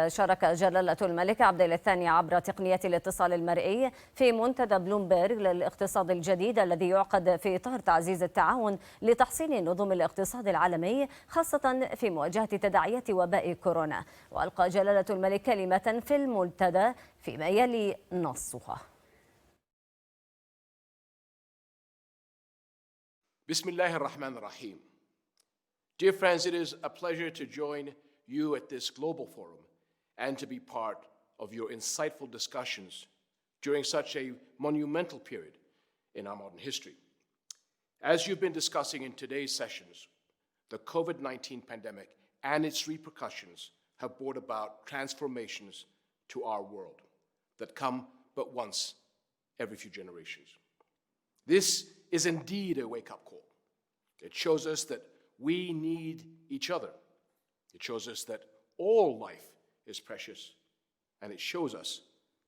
شارك جلالة الملك عبد الله الثاني عبر تقنية الاتصال المرئي في منتدى بلومبيرغ للإقتصاد الجديد الذي يعقد في إطار تعزيز التعاون لتحسين نظم الاقتصاد العالمي خاصة في مواجهة تداعيات وباء كورونا. وألقى جلالة الملك كلمة في المنتدى فيما يلي نصها. بسم الله الرحمن الرحيم. Dear friends, it is a pleasure to join you at this global forum and to be part of your insightful discussions during such a monumental period in our modern history. As you've been discussing in today's sessions, the COVID-19 pandemic and its repercussions have brought about transformations to our world that come but once every few generations. This is indeed a wake-up call. It shows us that we need each other. It shows us that all life is precious, and it shows us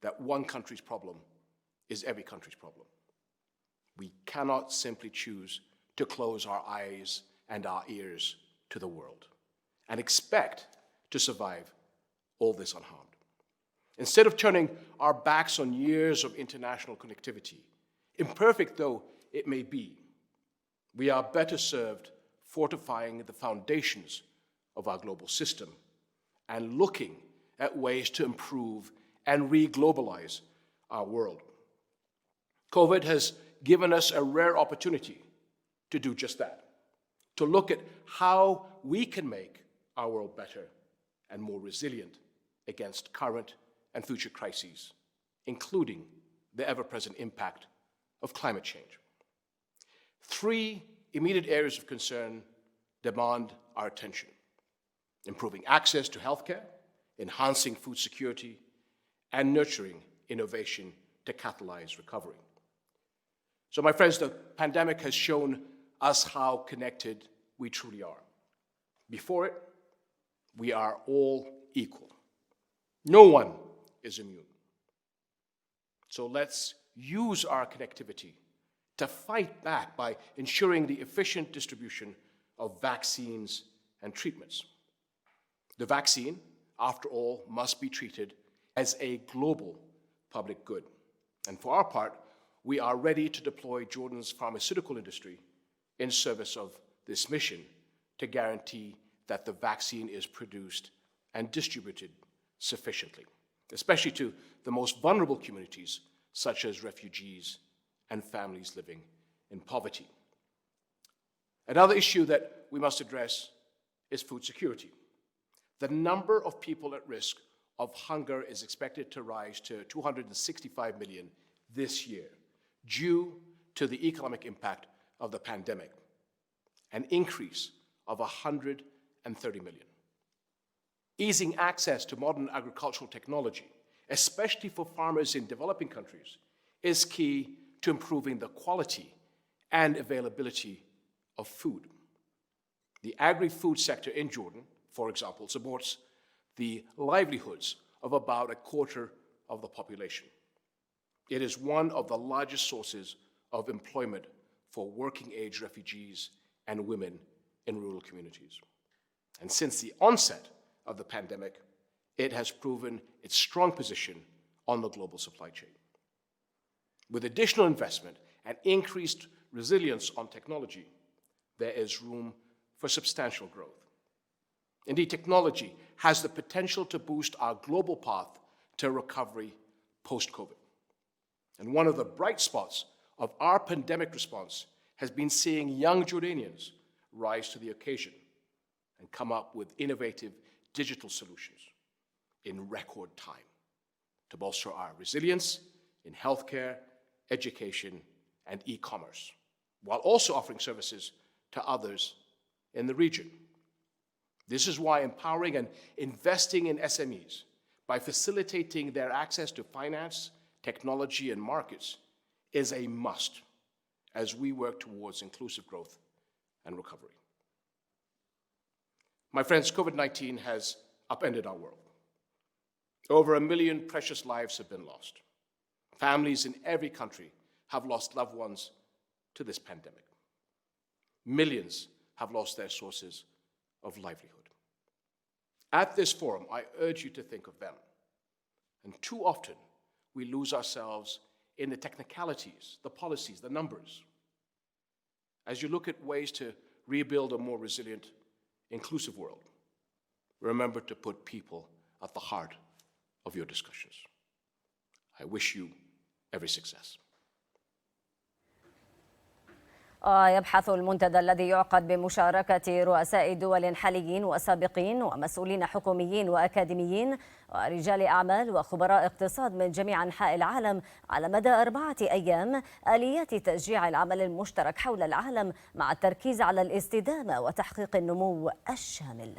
that one country's problem is every country's problem. We cannot simply choose to close our eyes and our ears to the world and expect to survive all this unharmed. Instead of turning our backs on years of international connectivity, imperfect though it may be, we are better served fortifying the foundations of our global system and looking at ways to improve and re-globalize our world. COVID has given us a rare opportunity to do just that, to look at how we can make our world better and more resilient against current and future crises, including the ever-present impact of climate change. Three immediate areas of concern demand our attention: improving access to healthcare, enhancing food security, and nurturing innovation to catalyze recovery. So, my friends, the pandemic has shown us how connected we truly are. Before it, we are all equal. No one is immune. So let's use our connectivity to fight back by ensuring the efficient distribution of vaccines and treatments. The vaccine, after all, must be treated as a global public good. And for our part, we are ready to deploy Jordan's pharmaceutical industry in service of this mission to guarantee that the vaccine is produced and distributed sufficiently, especially to the most vulnerable communities, such as refugees and families living in poverty. Another issue that we must address is food security. The number of people at risk of hunger is expected to rise to 265 million this year, due to the economic impact of the pandemic, an increase of 130 million. Easing access to modern agricultural technology, especially for farmers in developing countries, is key to improving the quality and availability of food. The agri-food sector in Jordan, for example, supports the livelihoods of about a quarter of the population. It is one of the largest sources of employment for working-age refugees and women in rural communities. And since the onset of the pandemic, it has proven its strong position on the global supply chain. With additional investment and increased resilience on technology, there is room for substantial growth. Indeed, technology has the potential to boost our global path to recovery post-COVID. And one of the bright spots of our pandemic response has been seeing young Jordanians rise to the occasion and come up with innovative digital solutions in record time to bolster our resilience in healthcare, education, and e-commerce, while also offering services to others in the region. This is why empowering and investing in SMEs by facilitating their access to finance, technology, and markets is a must as we work towards inclusive growth and recovery. My friends, COVID-19 has upended our world. Over 1 million precious lives have been lost. Families in every country have lost loved ones to this pandemic. Millions have lost their sources of livelihood. At this forum, I urge you to think of them. And too often, we lose ourselves in the technicalities, the policies, the numbers. As you look at ways to rebuild a more resilient, inclusive world, remember to put people at the heart of your discussions. I wish you every success. يبحث المنتدى الذي يعقد بمشاركة رؤساء دول حاليين وسابقين ومسؤولين حكوميين وأكاديميين ورجال أعمال وخبراء اقتصاد من جميع أنحاء العالم على مدى 4 أيام آليات تشجيع العمل المشترك حول العالم مع التركيز على الاستدامة وتحقيق النمو الشامل.